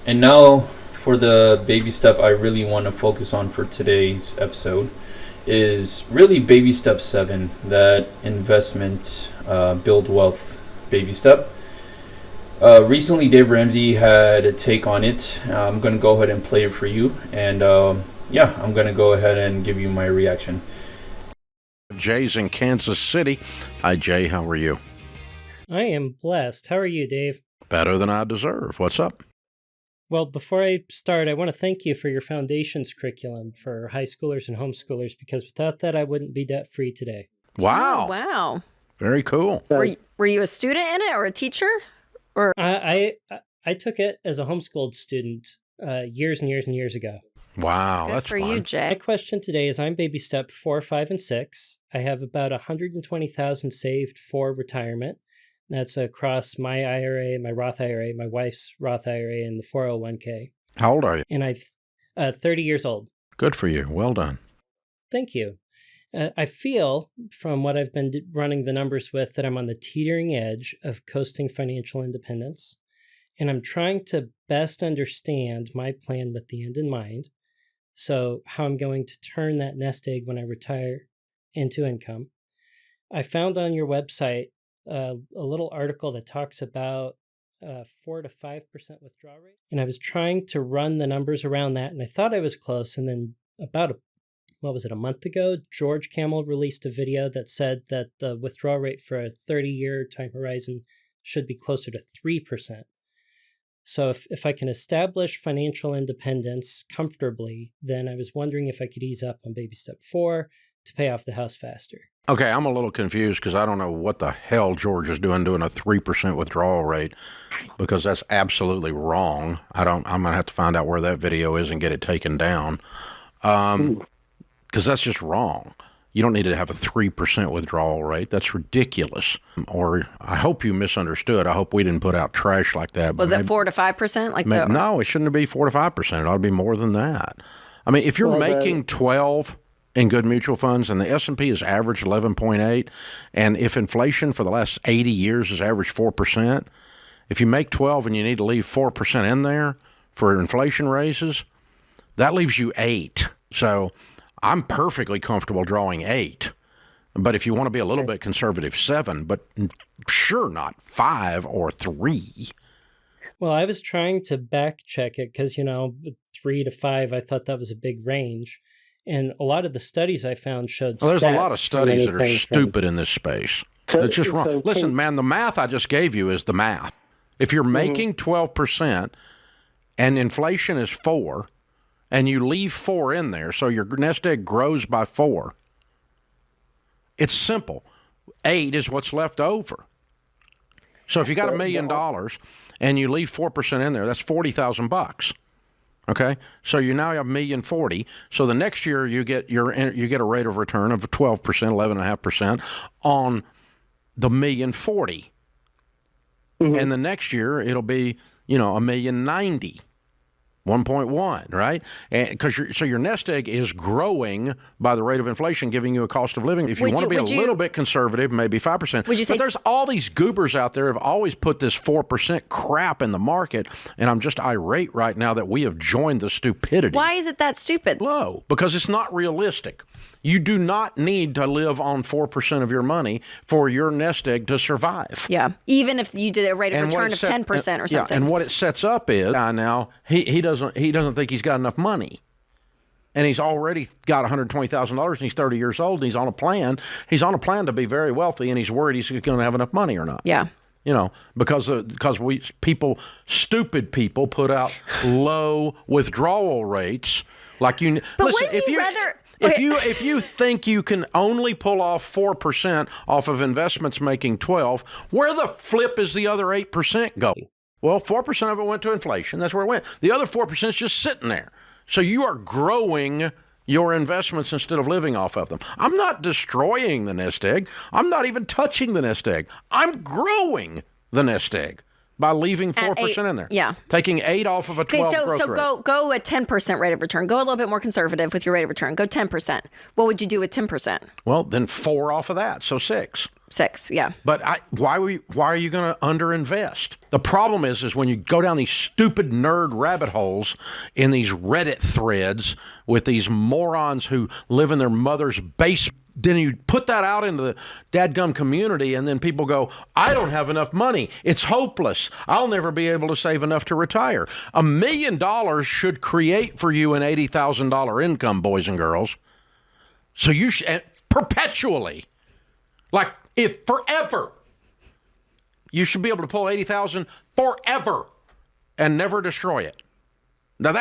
And now for the baby step I really want to focus on for today's episode is really baby step 7, that investment build wealth baby step. Recently, Dave Ramsey had a take on it. I'm going to go ahead and play it for you. And I'm going to go ahead and give you my reaction. Jay's in Kansas City. Hi, Jay. How are you? I am blessed. How are you, Dave? Better than I deserve. What's up? Well, before I start, I want to thank you for your foundations curriculum for high schoolers and homeschoolers, because without that, I wouldn't be debt-free today. Wow. Oh, wow. Very cool. Were you a student in it or a teacher? Or I took it as a homeschooled student years and years and years ago. Wow, Good that's for fun. you, My Jay. question today is, I'm baby step 4, 5, and 6. I have about $120,000 saved for retirement. That's across my IRA, my Roth IRA, my wife's Roth IRA, and the 401k. How old are you? And I'm 30 years old. Good for you. Well done. Thank you. I feel, from what I've been running the numbers with, that I'm on the teetering edge of coasting financial independence. And I'm trying to best understand my plan with the end in mind. So how I'm going to turn that nest egg when I retire into income. I found on your website a little article that talks about 4 to 5% withdrawal rate. And I was trying to run the numbers around that, and I thought I was close. And then about a month ago, George Camel released a video that said that the withdrawal rate for a 30-year time horizon should be closer to 3%. So if I can establish financial independence comfortably, then I was wondering if I could ease up on baby step 4 to pay off the house faster. Okay, I'm a little confused because I don't know what the hell George is doing a 3% withdrawal rate, because that's absolutely wrong. I'm going to have to find out where that video is and get it taken down. Because that's just wrong. You don't need to have a 3% withdrawal rate. That's ridiculous. Or I hope you misunderstood. I hope we didn't put out trash like that. Was it 4 to 5% like that? No, it shouldn't be 4 to 5%. It ought to be more than that. I mean, if you're making 12 in good mutual funds and the S&P is average 11.8, and if inflation for the last 80 years has averaged 4%, if you make 12 and you need to leave 4% in there for inflation raises, that leaves you 8. So I'm perfectly comfortable drawing 8. But if you want to be a little bit conservative, 7, but sure not 5 or 3. Well, I was trying to back check it because, 3 to 5, I thought that was a big range. And a lot of the studies I found showed there's a lot of stats studies that are from stupid in this space. It's just wrong. Listen, man, the math I just gave you is the math. If you're making 12% and inflation is 4, and you leave 4 in there, so your nest egg grows by 4, it's simple. 8 is what's left over. So if you got $1 million and you leave 4% in there, that's $40,000. Okay, so you now have $1,040,000. So the next year you get a rate of return of 12%, 11.5% on the $1,040,000, and the next year it'll be $1,090,000. 1.1, right? Because your nest egg is growing by the rate of inflation, giving you a cost of living. If you want to be a little bit conservative, maybe 5%. Would you say? But there's all these goobers out there who have always put this 4% crap in the market, and I'm just irate right now that we have joined the stupidity. Why is it that stupid? Low, because it's not realistic. You do not need to live on 4% of your money for your nest egg to survive. Yeah, even if you did a rate of return of 10% or something. Yeah, and what it sets up is now he doesn't think he's got enough money, and he's already got $120,000, and he's 30 years old, and he's on a plan. He's on a plan to be very wealthy, and he's worried he's going to have enough money or not. Yeah. Because stupid people put out low withdrawal rates. Like But listen, wouldn't you rather? If you think you can only pull off 4% off of investments making 12, where the flip is the other 8% go? Well, 4% of it went to inflation. That's where it went. The other 4% is just sitting there. So you are growing your investments instead of living off of them. I'm not destroying the nest egg. I'm not even touching the nest egg. I'm growing the nest egg by leaving 4% in there. Yeah. Taking 8 off of a 12 growth rate. So go a 10% rate of return. Go a little bit more conservative with your rate of return. Go 10%. What would you do with 10%? Well, then 4 off of that, so 6. 6, yeah. But why are you going to underinvest? The problem is when you go down these stupid nerd rabbit holes in these Reddit threads with these morons who live in their mother's basement, then you put that out into the dadgum community, and then people go, I don't have enough money. It's hopeless. I'll never be able to save enough to retire. $1 million should create for you an $80,000 income, boys and girls. So you should, perpetually, like if forever, you should be able to pull 80,000 forever and never destroy it. Now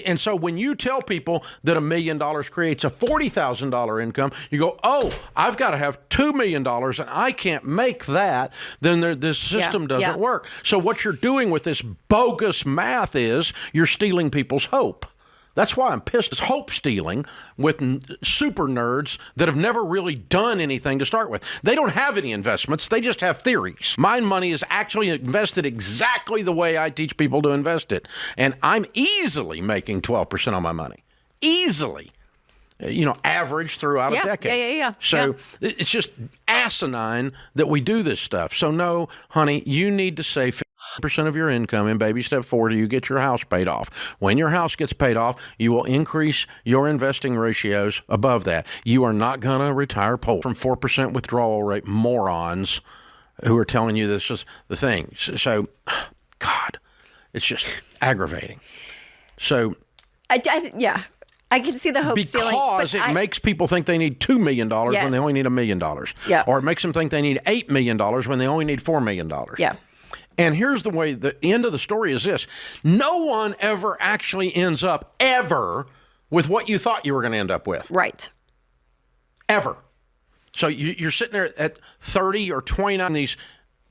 and so when you tell people that $1 million creates a $40,000 income, you go, oh, I've got to have $2 million and I can't make that, then this system doesn't work. So what you're doing with this bogus math is you're stealing people's hope. That's why I'm pissed. It's hope stealing with super nerds that have never really done anything to start with. They don't have any investments. They just have theories. My money is actually invested exactly the way I teach people to invest it. And I'm easily making 12% on my money. Easily. Average throughout a decade. Yeah. So it's just asinine that we do this stuff. So no, honey, you need to save 50% of your income in baby step 4 till you get your house paid off. When your house gets paid off, you will increase your investing ratios above that. You are not going to retire poor from 4% withdrawal rate morons who are telling you this is the thing. So, God, it's just aggravating. So, I can see the hope stealing. Because it makes people think they need $2 million when they only need $1 million. Yeah. Or it makes them think they need $8 million when they only need $4 million. Yeah. And here's the way the end of the story is this. No one ever actually ends up ever with what you thought you were going to end up with. Right. Ever. So you're sitting there at 30 or 29, these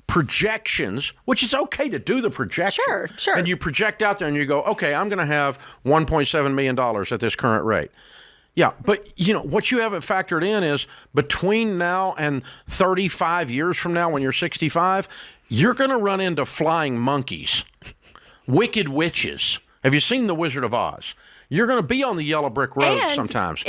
projections, which is okay to do the projection. Sure. And you project out there and you go, okay, I'm going to have $1.7 million at this current rate. Yeah, but what you haven't factored in is between now and 35 years from now when you're 65, you're going to run into flying monkeys, wicked witches. Have you seen The Wizard of Oz? You're going to be on the yellow brick road sometimes.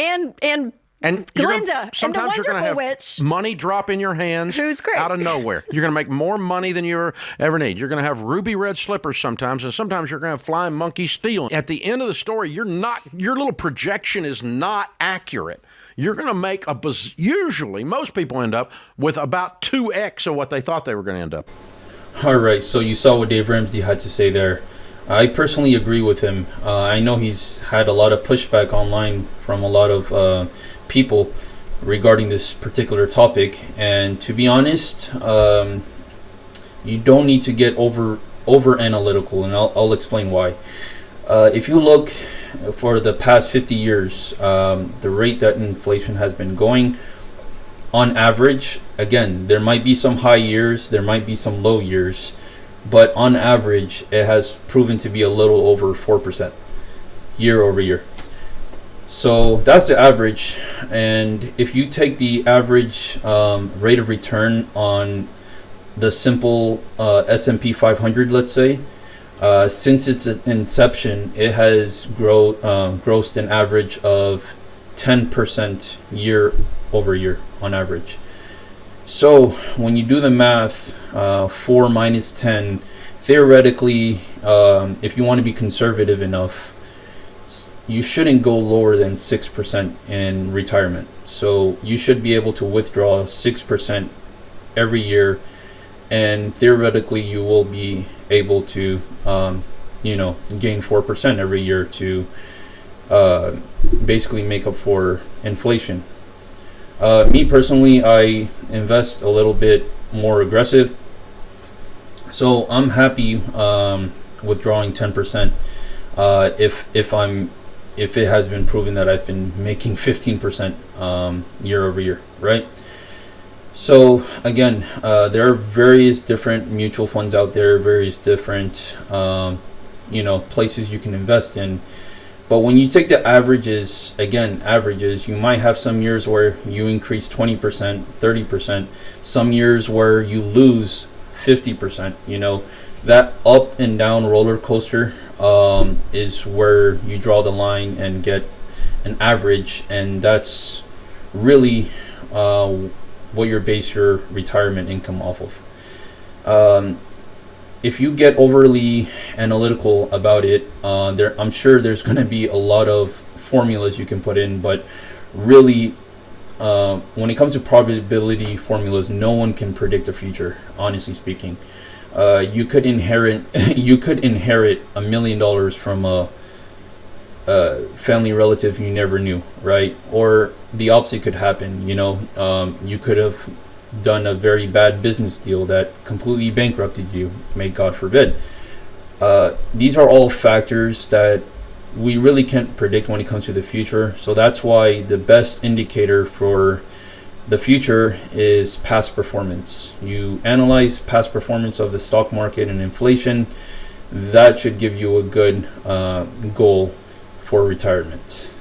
And Glinda, sometimes and the you're going to have witch. money drop in your hands Who's great. out of nowhere. You're going to make more money than you ever need. You're going to have ruby red slippers sometimes, and sometimes you're going to have flying monkeys stealing. At the end of the story, your little projection is not accurate. You're going to make usually most people end up with about 2x of what they thought they were going to end up. All right, so you saw what Dave Ramsey had to say there. I personally agree with him. I know he's had a lot of pushback online from a lot of people regarding this particular topic, and to be honest, you don't need to get over analytical, and I'll explain why. If you look for the past 50 years, the rate that inflation has been going, on average, again, there might be some high years, there might be some low years, but on average, it has proven to be a little over 4% year over year. So that's the average, and if you take the average rate of return on the simple S&P 500, let's say, since its inception, it has grossed an average of 10% year over year on average. So when you do the math, 4 minus 10, theoretically, if you want to be conservative enough, you shouldn't go lower than 6% in retirement. So you should be able to withdraw 6% every year, and theoretically you will be able to gain 4% every year to basically make up for inflation. Me personally, I invest a little bit more aggressive, so I'm happy withdrawing 10% if it has been proven that I've been making 15% year over year, right? So again, there are various different mutual funds out there, various different places you can invest in. But when you take the averages, you might have some years where you increase 20%, 30%, some years where you lose 50%, that up and down roller coaster is where you draw the line and get an average, and that's really what you base your retirement income off of. If you get overly analytical about it, I'm sure there's going to be a lot of formulas you can put in, but really, when it comes to probability formulas, no one can predict the future, honestly speaking. You could inherit $1 million from a family relative you never knew, right? Or the opposite could happen. You could have done a very bad business deal that completely bankrupted you, may God forbid. These are all factors that we really can't predict when it comes to the future. So that's why the best indicator for the future is past performance. You analyze past performance of the stock market and inflation. That should give you a good goal for retirement.